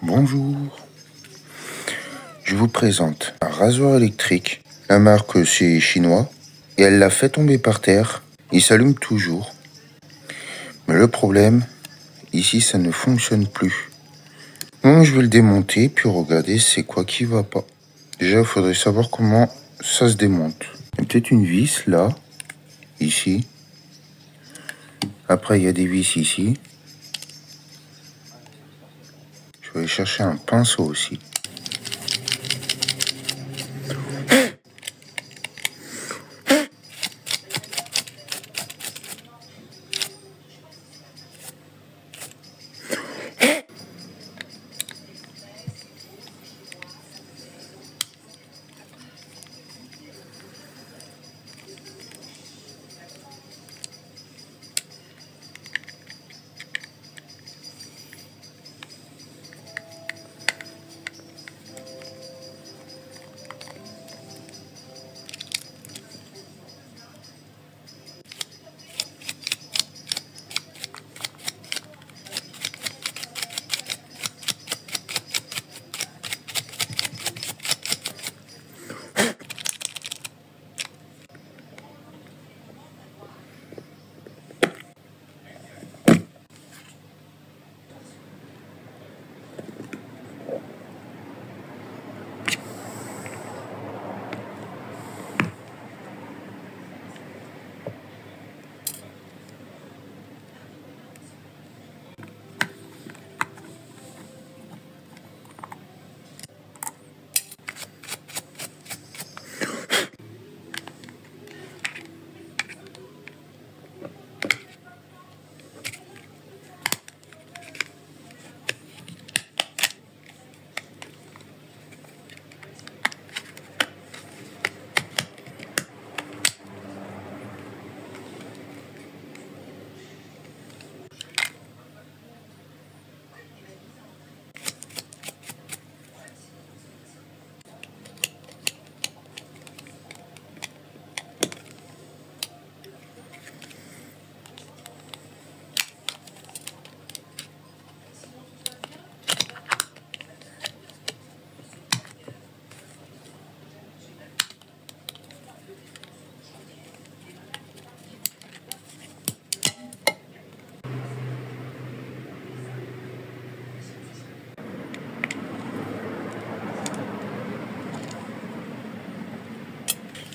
Bonjour, je vous présente un rasoir électrique. La marque c'est chinois et elle l'a fait tomber par terre. Il s'allume toujours. Mais le problème, ici ça ne fonctionne plus. Donc je vais le démonter puis regarder c'est quoi qui va pas. Déjà il faudrait savoir comment ça se démonte. Il y a peut-être une vis là, ici. Après il y a des vis ici. Je vais aller chercher un pinceau aussi.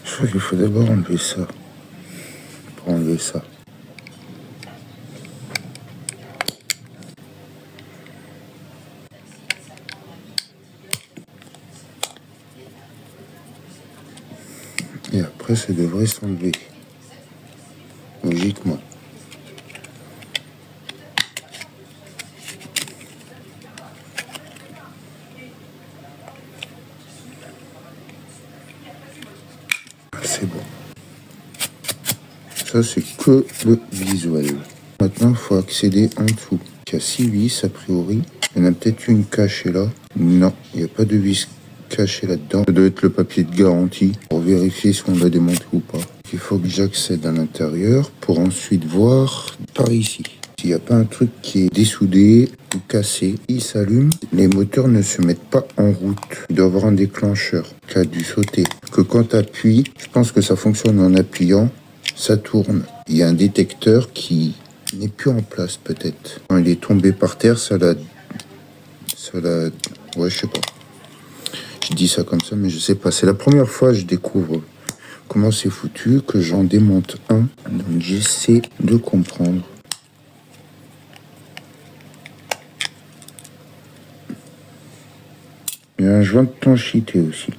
Je crois qu'il faut d'abord enlever ça. Pour enlever ça. Et après, ça devrait s'enlever. Logiquement. C'est bon. Ça, c'est que le visuel. Maintenant, il faut accéder en dessous. Il y a 6 vis, a priori. Il y en a peut-être une cachée là. Non, il n'y a pas de vis cachée là-dedans. Ça doit être le papier de garantie pour vérifier si on l'a démonté ou pas. Il faut que j'accède à l'intérieur pour ensuite voir par ici. S'il n'y a pas un truc qui est dessoudé ou cassé, il s'allume. Les moteurs ne se mettent pas en route. Il doit y avoir un déclencheur qui a dû sauter. Que quand tu appuies, je pense que ça fonctionne en appuyant, ça tourne. Il y a un détecteur qui n'est plus en place peut-être. Quand il est tombé par terre, ça l'a... Ouais, je sais pas. Je dis ça comme ça, mais je sais pas. C'est la première fois que je découvre comment c'est foutu, que j'en démonte un. Donc j'essaie de comprendre. Il y a un joint de tanchité aussi.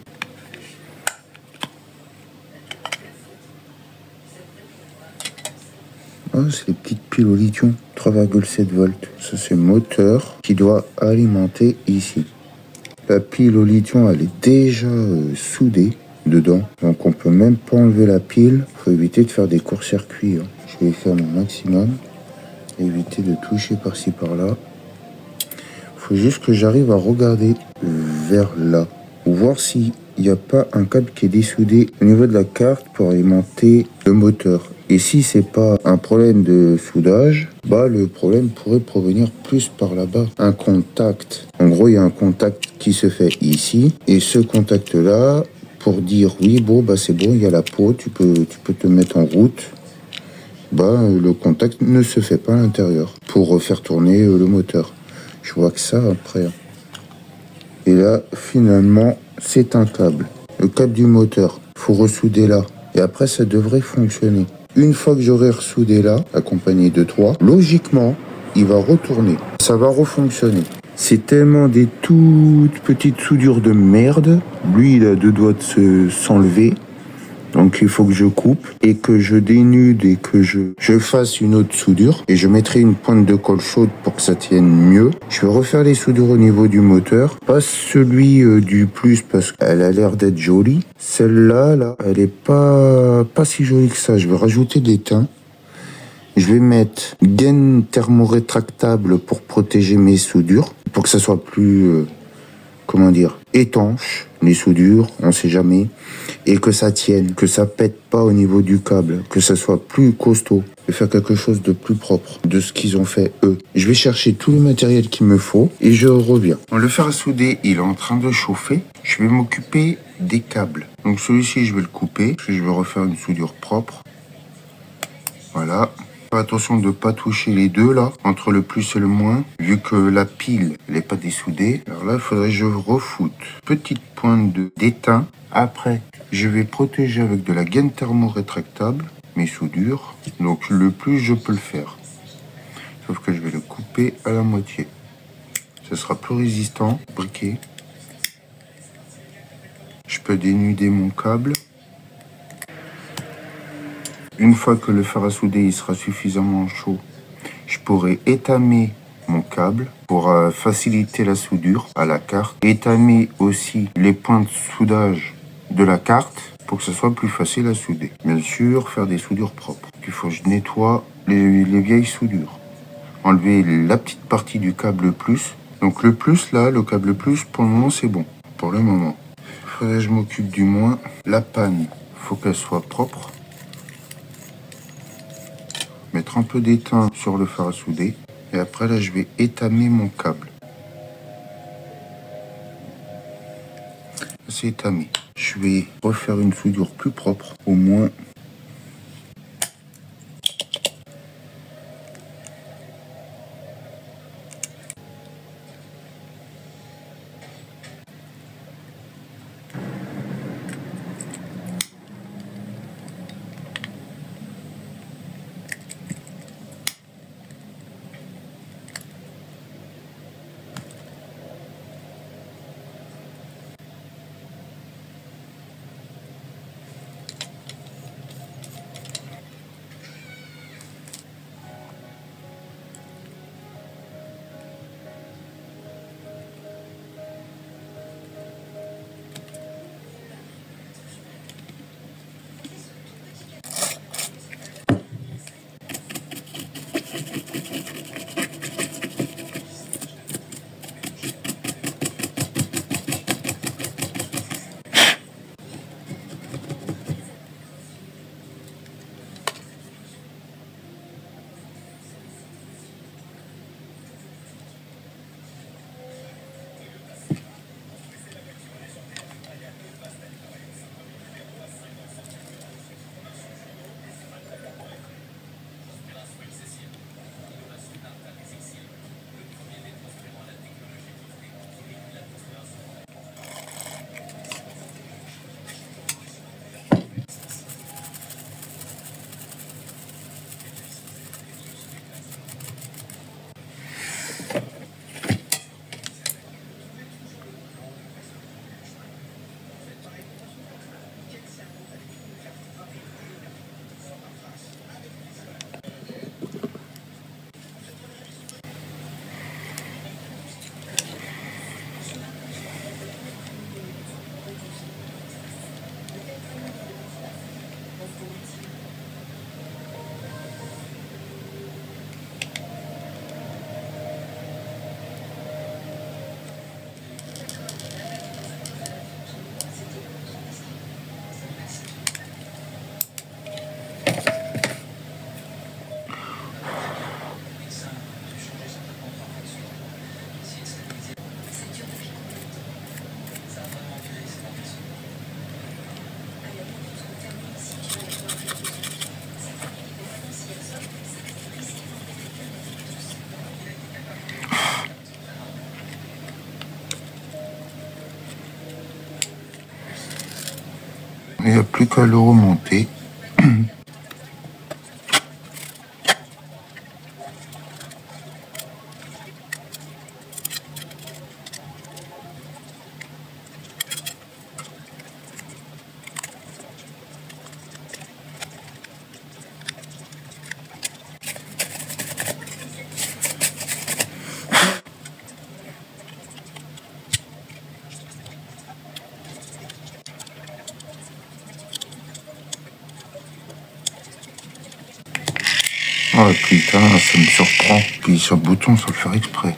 Ah, c'est les petites piles au lithium, 3,7 volts. Ça, c'est le moteur qui doit alimenter ici. La pile au lithium, elle est déjà soudée dedans. Donc, on peut même pas enlever la pile. Il faut éviter de faire des courts-circuits. Hein. Je vais faire mon maximum. Éviter de toucher par-ci, par-là. Il faut juste que j'arrive à regarder vers là. Pour voir s'il n'y a pas un câble qui est dessoudé au niveau de la carte pour alimenter le moteur. Et si c'est pas un problème de soudage, bah le problème pourrait provenir plus par là-bas. Un contact. En gros, il y a un contact qui se fait ici. Et ce contact-là, pour dire oui, bon, bah c'est bon, il y a la peau, tu peux te mettre en route. Bah le contact ne se fait pas à l'intérieur pour faire tourner le moteur. Je vois que ça après. Et là, finalement, c'est un câble. Le câble du moteur. Faut ressouder là. Et après, ça devrait fonctionner. Une fois que j'aurai ressoudé là, accompagné de 3, logiquement, il va retourner. Ça va refonctionner. C'est tellement des toutes petites soudures de merde. Lui, il a 2 doigts de s'enlever. Donc il faut que je coupe et que je dénude et que je fasse une autre soudure. Et je mettrai une pointe de colle chaude pour que ça tienne mieux. Je vais refaire les soudures au niveau du moteur. Pas celui du plus parce qu'elle a l'air d'être jolie. Celle-là, là, elle est pas si jolie que ça. Je vais rajouter des teints. Je vais mettre gaine thermorétractable pour protéger mes soudures. Pour que ça soit plus... comment dire, étanche, les soudures, on sait jamais, et que ça tienne, que ça pète pas au niveau du câble, que ça soit plus costaud, et faire quelque chose de plus propre de ce qu'ils ont fait eux. Je vais chercher tout le matériel qu'il me faut et je reviens. Le fer à souder, il est en train de chauffer. Je vais m'occuper des câbles. Donc celui-ci, je vais le couper, parce que je vais refaire une soudure propre. Voilà. Attention de ne pas toucher les deux là, entre le plus et le moins, vu que la pile n'est pas dessoudée. Alors là, il faudrait que je refoute. Petite pointe d'étain. Après, je vais protéger avec de la gaine thermorétractable mes soudures. Donc le plus je peux le faire. Sauf que je vais le couper à la moitié. Ce sera plus résistant, briquet. Je peux dénuder mon câble. Une fois que le fer à souder il sera suffisamment chaud, je pourrai étamer mon câble pour faciliter la soudure à la carte. Étamer aussi les points de soudage de la carte pour que ce soit plus facile à souder. Bien sûr, faire des soudures propres. Il faut que je nettoie les vieilles soudures. Enlever la petite partie du câble plus. Donc le plus là, le câble plus, pour le moment c'est bon. Pour le moment. Il faudrait que je m'occupe du moins. La panne, faut qu'elle soit propre. Mettre un peu d'étain sur le fer à souder. Et après, là, je vais étamer mon câble. C'est étamé. Je vais refaire une soudure plus propre, au moins. Il n'y a plus qu'à le remonter. Oh putain, ça me surprend. Puis sur le bouton sans le faire exprès.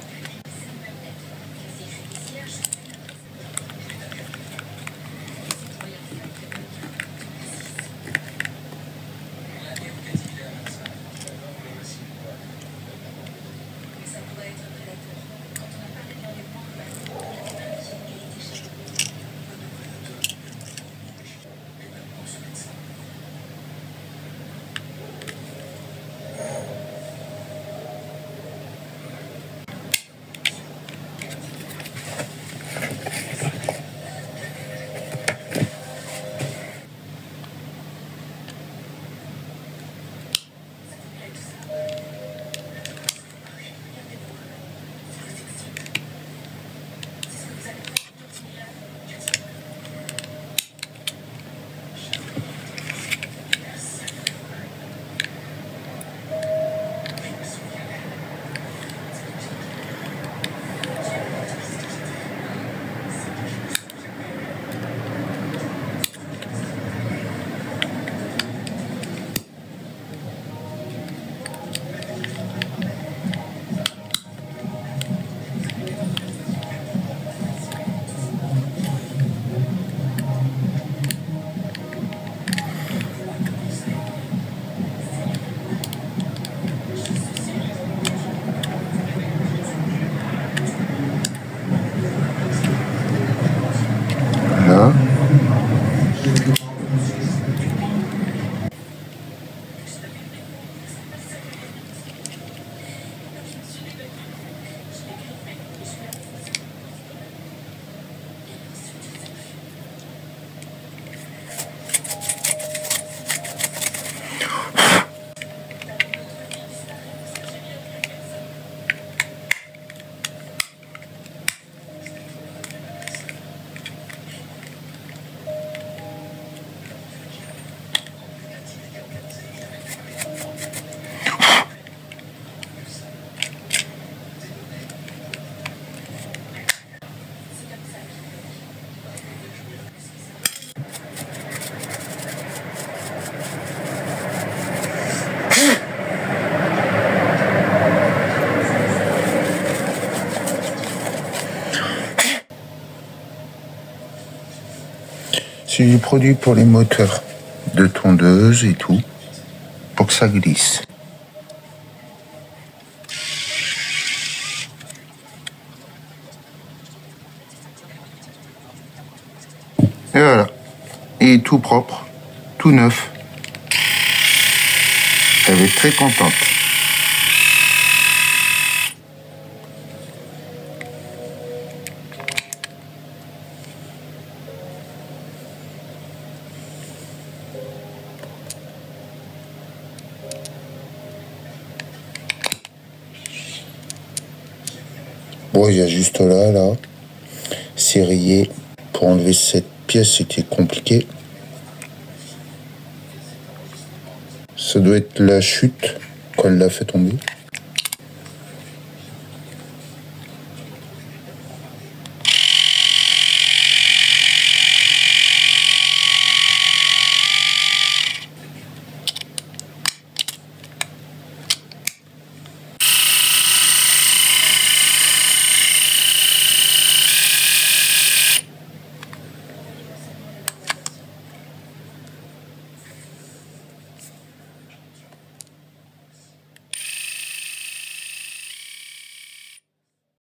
Là. C'est du produit pour les moteurs de tondeuse et tout, pour que ça glisse. Et voilà, il est tout propre, tout neuf. Elle est très contente. Bon, il y a juste là, serrillé. Pour enlever cette pièce, c'était compliqué. Ça doit être la chute quand elle l'a fait tomber.